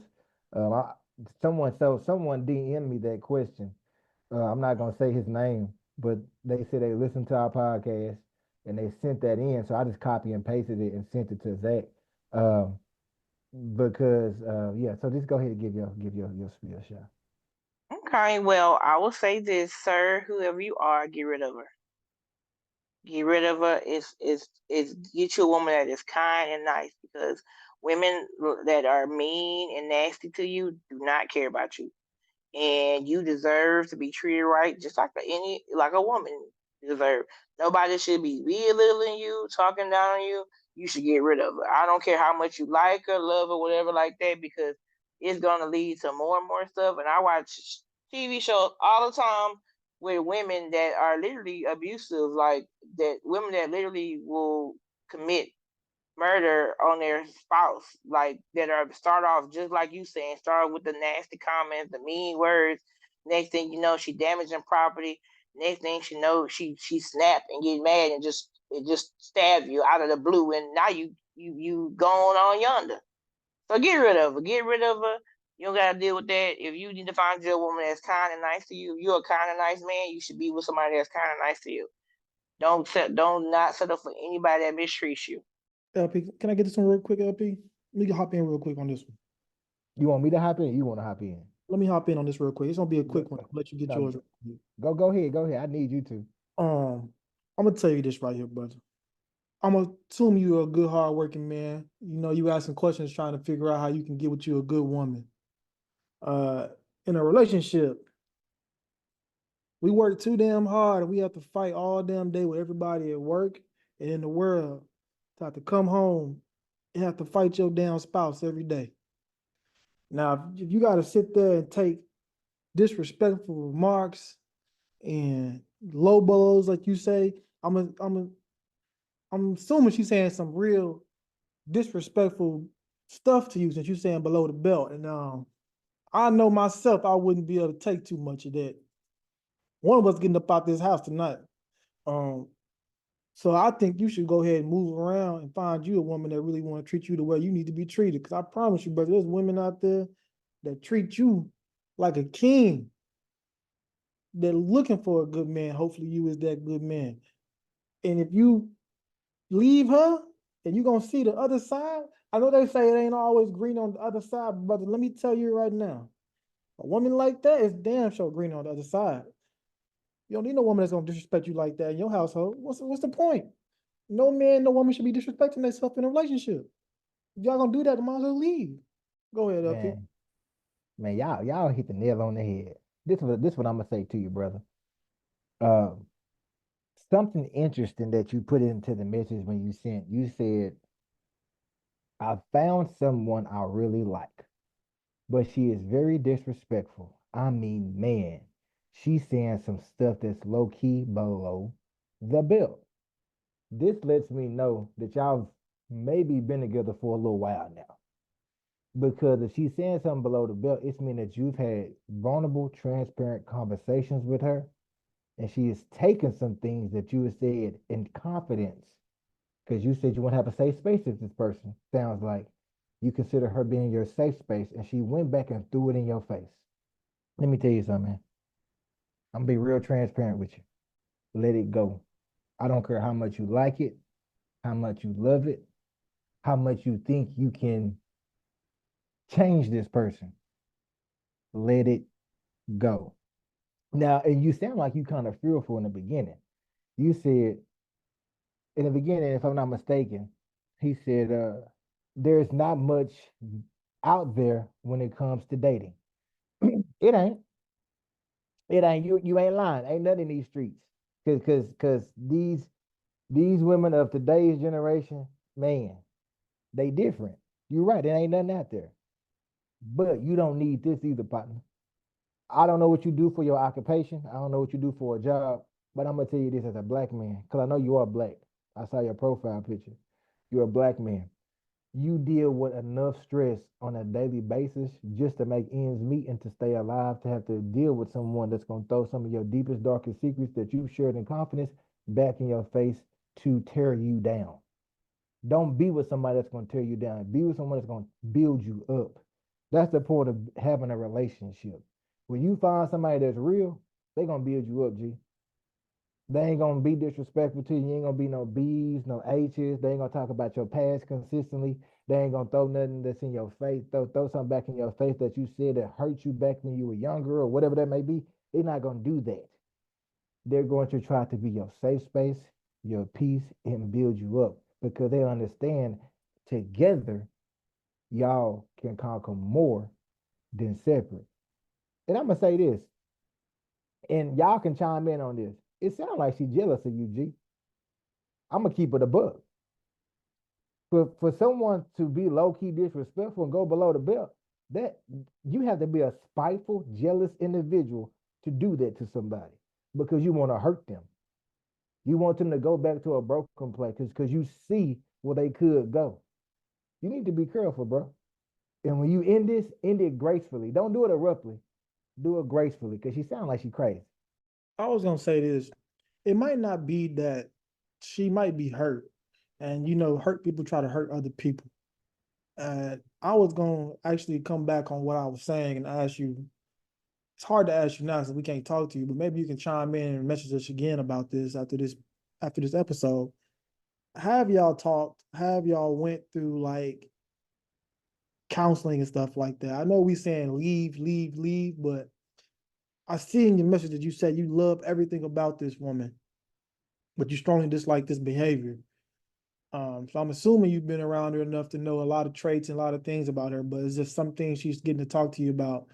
I, someone DM'd me that question. I'm not gonna say his name, but they said they listened to our podcast and they sent that in. So I just copy and pasted it and sent it to Zack. Um, because yeah. So just go ahead and give your spiel shot. Okay, well, I will say this, sir, whoever you are, get rid of her. Get rid of her. Is get you a woman that is kind and nice because women that are mean and nasty to you do not care about you. And you deserve to be treated right, just like like a woman deserve. Nobody should be belittling you, talking down on you. You should get rid of her. I don't care how much you like her, love her, whatever like that, because it's gonna lead to more and more stuff. And I watch TV shows all the time with women that are literally abusive, like that women that literally will commit murder on their spouse, like that are start off just like you saying, start with the nasty comments, the mean words. Next thing you know, she damaging property. Next thing she knows, she snap and get mad and just stab you out of the blue, and now you going on yonder. So get rid of her. Get rid of her. You don't gotta deal with that. If you need to find you a woman that's kind and nice to you, you're a kind and nice man. You should be with somebody that's kind and nice to you. Don't not settle for anybody that mistreats you. LP, can I get this one real quick, LP? Let me hop in real quick on this one. You want me to hop in? Or you want to hop in? Let me hop in on this real quick. It's gonna be a quick one. Go, I'll let you get no, yours real quick. go ahead. Go ahead. I need you to. I'm gonna tell you this right here, brother. I'm gonna assume you're a good, hardworking man. You know, you asking questions trying to figure out how you can get with you a good woman. Uh, in a relationship, we work too damn hard and we have to fight all damn day with everybody at work and in the world to have to come home and have to fight your damn spouse every day. Now, if you gotta sit there and take disrespectful remarks and low blows, like you say, I'm assuming she's saying some real disrespectful stuff to you since you're saying below the belt. And I know myself, I wouldn't be able to take too much of that. One of us getting up out this house tonight. Um, so I think you should go ahead and move around and find you a woman that really want to treat you the way you need to be treated. Because I promise you, brother, there's women out there that treat you like a king. They're looking for a good man. Hopefully, you is that good man. And if you leave her and you're gonna see the other side. I know they say it ain't always green on the other side, but let me tell you right now, a woman like that is damn sure green on the other side. You don't need no woman that's gonna disrespect you like that in your household. What's the point? No man, no woman should be disrespecting themselves in a relationship. If y'all gonna do that, might as well leave. Go ahead, LP. Man, man, y'all hit the nail on the head. This what I'm gonna say to you, brother. Uh, something interesting that you put into the message when you sent. You said, "I found someone I really like, but she is very disrespectful." I mean, man, she's saying some stuff that's low key below the belt. This lets me know that y'all maybe been together for a little while now. Because if she's saying something below the belt, it's mean that you've had vulnerable, transparent conversations with her, and she is taking some things that you have said in confidence. Because you said you want to have a safe space with this person. Sounds like you consider her being your safe space, and she went back and threw it in your face. Let me tell you something, man. I'm gonna be real transparent with you. Let it go. I don't care how much you like it, how much you love it, how much you think you can change this person. Let it go. Now, and you sound like you kind of fearful in the beginning. You said in the beginning, if I'm not mistaken, he said, there's not much out there when it comes to dating. It ain't. It ain't. You ain't lying. Ain't nothing in these streets. Cause these women of today's generation, man, they different. You're right. There ain't nothing out there. But you don't need this either, partner. I don't know what you do for your occupation. I don't know what you do for a job, but I'm gonna tell you this as a black man, because I know you are black. I saw your profile picture. You're a black man. You deal with enough stress on a daily basis just to make ends meet and to stay alive, to have to deal with someone that's gonna throw some of your deepest, darkest secrets that you've shared in confidence back in your face to tear you down. Don't be with somebody that's gonna tear you down. Be with someone that's gonna build you up. That's the point of having a relationship. When you find somebody that's real, they're gonna build you up, G. They ain't gonna be disrespectful to you. You ain't gonna be no B's, no H's. They ain't gonna talk about your past consistently. They ain't gonna throw nothing that's in your face. Throw something back in your face that you said that hurt you back when you were younger or whatever that may be. They're not gonna do that. They're going to try to be your safe space, your peace, and build you up because they understand together y'all can conquer more than separate. And I'm gonna say this, and y'all can chime in on this. It sounds like she's jealous of you, G. I'm gonna keep it a buck. For someone to be low key disrespectful and go below the belt, that you have to be a spiteful, jealous individual to do that to somebody because you want to hurt them. You want them to go back to a broken place because you see where they could go. You need to be careful, bro. And when you end this, end it gracefully. Don't do it abruptly. Do it gracefully because she sounds like she crazy. I was gonna say this. It might not be that she might be hurt, and hurt people try to hurt other people. And I was gonna actually come back on what I was saying and ask you. It's hard to ask you now because we can't talk to you, but maybe you can chime in and message us again about this after this episode. Have y'all talked? Have y'all went through like counseling and stuff like that? I know we saying leave, leave, leave, but I see in your message that you said you love everything about this woman, but you strongly dislike this behavior. So I'm assuming you've been around her enough to know a lot of traits and a lot of things about her, but it's just some things she's getting to talk to you about.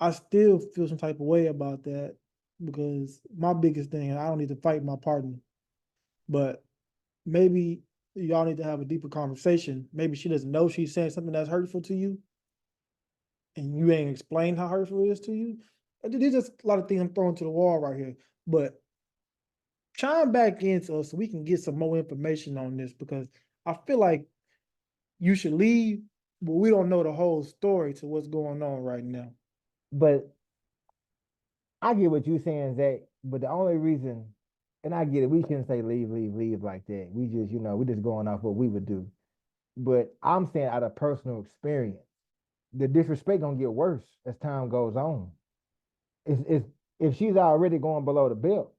I still feel some type of way about that because my biggest thing, and I don't need to fight my partner, but maybe y'all need to have a deeper conversation. Maybe she doesn't know she's saying something that's hurtful to you, and you ain't explained how hurtful it is to you. There's just a lot of things I'm throwing to the wall right here. But chime back into us so we can get some more information on this because I feel like you should leave, but we don't know the whole story to what's going on right now. But I get what you're saying, Zach. But the only reason, and I get it, we shouldn't say leave, leave, leave like that. We just, we just going off what we would do. But I'm saying out of personal experience, the disrespect gonna get worse as time goes on. It's if she's already going below the belt,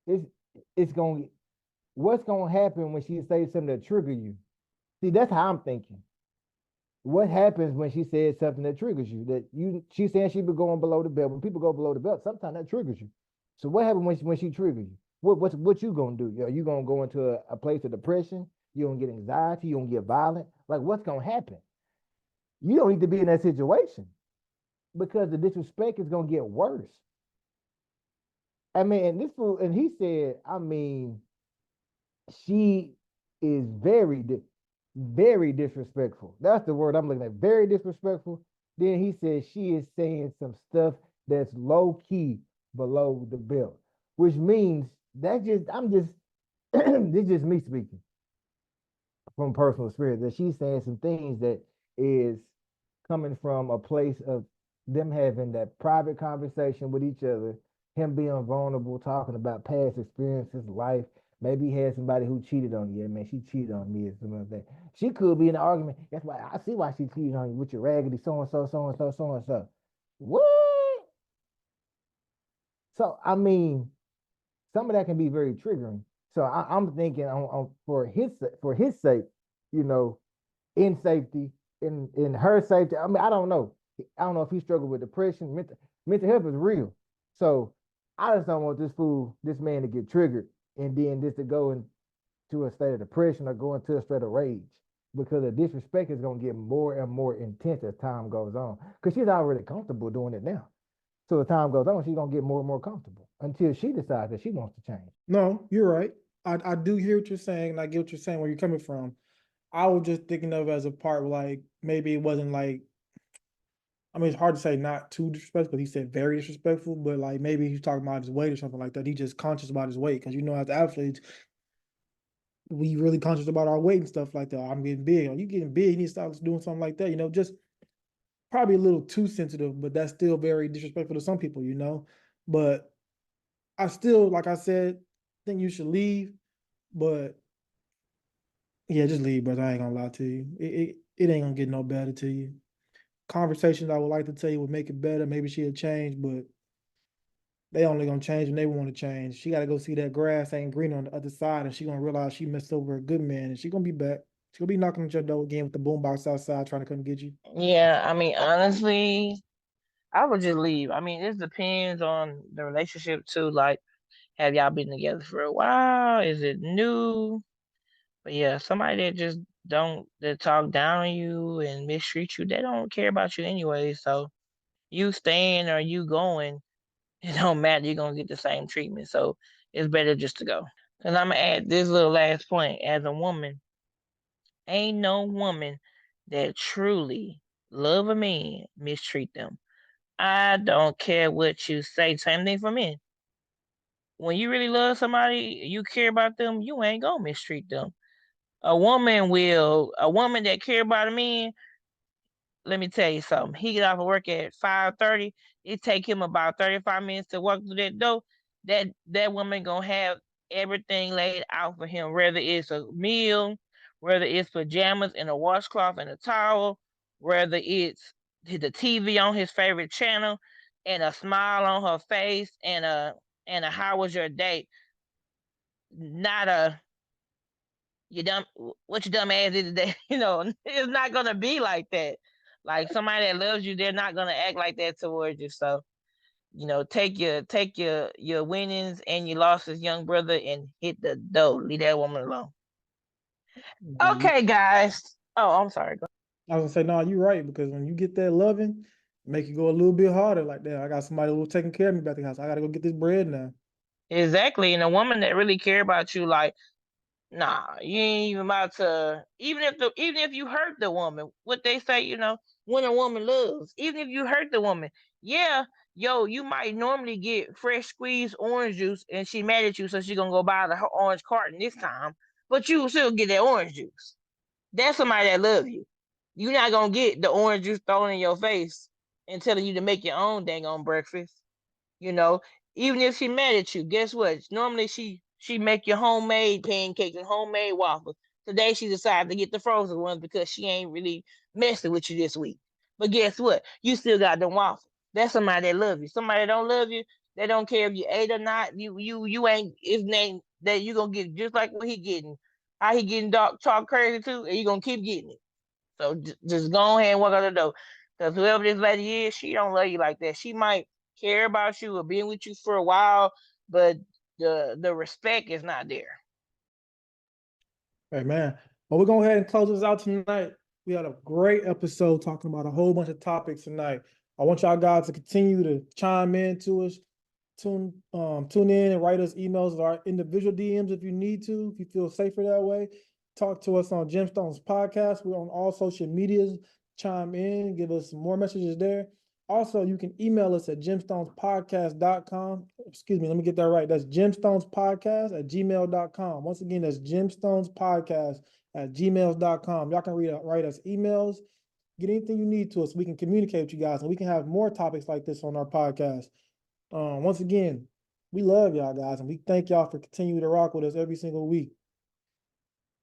it's it's gonna what's gonna happen when she says something that trigger you? See, that's how I'm thinking. What happens when she says something that triggers you? That she's saying she be going below the belt. When people go below the belt, sometimes that triggers you. So what happens when she triggers you? What you gonna do? Are you gonna go into a place of depression? You gonna get anxiety? You gonna get violent? Like what's gonna happen? You don't need to be in that situation because the disrespect is gonna get worse. I mean, and this fool, and he said, I mean, she is very disrespectful. That's the word I'm looking at. Very disrespectful. Then he said she is saying some stuff that's low key below the belt, which means that just I'm just this is just me speaking from personal experience that she's saying some things that is coming from a place of them having that private conversation with each other, him being vulnerable, talking about past experiences, life. Maybe he had somebody who cheated on you. Yeah, man, she cheated on me or something like that. She could be in an argument. That's why I see why she cheated on you with your raggedy so and so, so and so, so and so. What? So I mean, some of that can be very triggering. So I'm thinking for his sake, you know, in safety, in her safety. I mean, I don't know. I don't know if he struggled with depression. Mental health is real. So I just don't want this man to get triggered and then just to go into a state of depression or go into a state of rage because the disrespect is going to get more and more intense as time goes on. Because she's already comfortable doing it now. So as time goes on, she's going to get more and more comfortable until she decides that she wants to change. No, you're right. I do hear what you're saying, and I get what you're saying where you're coming from. I was just thinking of as a part like maybe it wasn't like I mean it's hard to say not too disrespectful, but he said very disrespectful, but like maybe he's talking about his weight or something like that. He's just conscious about his weight because as athletes, we really conscious about our weight and stuff like that. I'm getting big. You getting big, you need to start doing something like that, just probably a little too sensitive, but that's still very disrespectful to some people. But I still, like I said, think you should leave, but yeah, just leave, brother. I ain't gonna lie to you. It ain't gonna get no better to you. Conversations I would like to tell you would make it better. Maybe she'll change, but they only gonna change when they want to change. She got to go see that grass ain't green on the other side, and she gonna realize she messed over a good man, and she gonna be back. She gonna be knocking at your door again with the boombox outside trying to come get you. Yeah, I mean, honestly, I would just leave. I mean, it depends on the relationship too. Like, have y'all been together for a while? Is it new? But yeah, somebody that just don't that talk down on you and mistreat you, they don't care about you anyway. So you staying or you going, it don't matter. You're gonna get the same treatment. So it's better just to go. And I'm gonna add this little last point. As a woman, ain't no woman that truly love a man mistreat them. I don't care what you say. Same thing for men. When you really love somebody, you care about them, you ain't gonna mistreat them. A woman that care about a man, let me tell you something. He get off of work at 5:30. It take him about 35 minutes to walk through that door. That woman gonna have everything laid out for him, whether it's a meal, whether it's pajamas and a washcloth and a towel, whether it's the TV on his favorite channel, and a smile on her face, and a how was your day? Not a you dumb what you dumb ass did today. It's not gonna be like that. Like somebody that loves you, they're not gonna act like that towards you. So, take your winnings and your losses, young brother, and hit the door. Leave that woman alone. Okay, guys. Oh, I'm sorry. I was gonna say, no, you're right, because when you get that loving, make you go a little bit harder. Like that, I got somebody who's taking care of me back at the house. I gotta go get this bread now. Exactly. And a woman that really care about you, like, nah, you ain't even about to. Even if you hurt the woman, what they say, when a woman loves, even if you hurt the woman, yeah, yo, you might normally get fresh squeezed orange juice, and she mad at you, so she gonna go buy the orange carton this time, but you will still get that orange juice. That's somebody that love you. You're not gonna get the orange juice thrown in your face and telling you to make your own dang on breakfast. You know, Even if she mad at you, guess what? Normally she make your homemade pancakes and homemade waffles. Today she decided to get the frozen ones because she ain't really messing with you this week. But guess what? You still got them waffles. That's somebody that love you. Somebody that don't love you, they don't care if you ate or not. You ain't his name that you gonna get just like what he getting. How he getting dark talk crazy too, and you gonna keep getting it. So just go ahead and walk out the door. Because whoever this lady is, she don't love you like that. She might care about you or being with you for a while, but the respect is not there. Hey man, well, we're going to go ahead and close this out tonight. We had a great episode talking about a whole bunch of topics tonight. I want y'all guys to continue to chime in to us, tune in and write us emails or our individual DMs if you need to, if you feel safer that way. Talk to us on Gemstones Podcast. We're on all social medias. Chime in, give us some more messages there. Also, you can email us at gemstonespodcast.com. Excuse me, let me get that right. That's gemstonespodcast@gmail.com. Once again, that's gemstonespodcast@gmail.com. Y'all can write us emails, get anything you need to us. We can communicate with you guys, and we can have more topics like this on our podcast. Once again, we love y'all guys, and we thank y'all for continuing to rock with us every single week.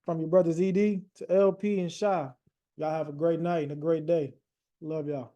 From your brothers ED to LP and Shy, y'all have a great night and a great day. Love y'all.